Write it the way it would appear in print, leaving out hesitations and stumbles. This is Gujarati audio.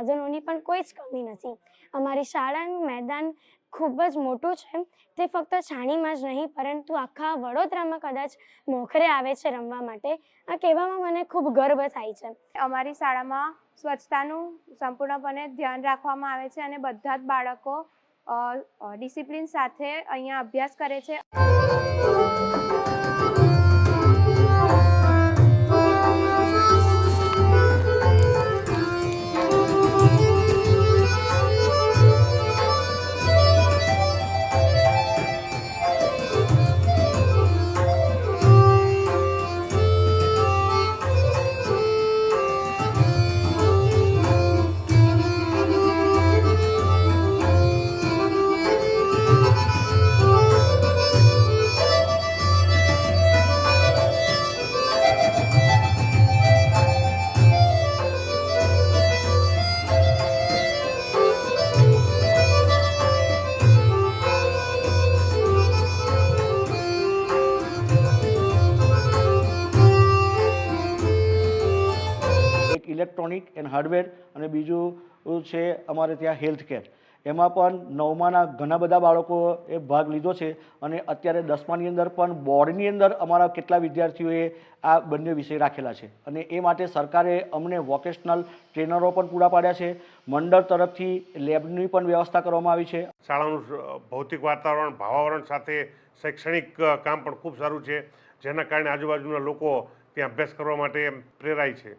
સાધનોની પણ કોઈ જ કમી નથી. અમારી શાળાનું મેદાન ખૂબ જ મોટું છે. તે ફક્ત છાણીમાં જ નહીં પરંતુ આખા વડોદરામાં કદાચ મોખરે આવે છે રમવા માટે. આ કહેવામાં મને ખૂબ ગર્વ થાય છે. અમારી શાળામાં સ્વચ્છતાનું સંપૂર્ણપણે ધ્યાન રાખવામાં આવે છે અને બધા જ બાળકો ડિસિપ્લિન સાથે અહીંયા અભ્યાસ કરે છે. ઇલેક્ટ્રોનિક એન્ડ હાર્ડવેર અને બીજું છે અમારે ત્યાં હેલ્થ કેર. એમાં પણ 9માના ઘણા બધા બાળકોએ ભાગ લીધો છે અને અત્યારે 10માની અંદર પણ બોર્ડની અંદર અમારા કેટલા વિદ્યાર્થીઓએ આ બંને વિષય રાખેલા છે અને એ માટે સરકારે અમને વોકેશનલ ટ્રેનરો પણ પૂરા પાડ્યા છે. મંડળ તરફથી લેબની પણ વ્યવસ્થા કરવામાં આવી છે. શાળાનું ભૌતિક વાતાવરણ, ભાવાવરણ સાથે શૈક્ષણિક કામ પણ ખૂબ સારું છે, જેના કારણે આજુબાજુના લોકો ત્યાં અભ્યાસ કરવા માટે પ્રેરાય છે.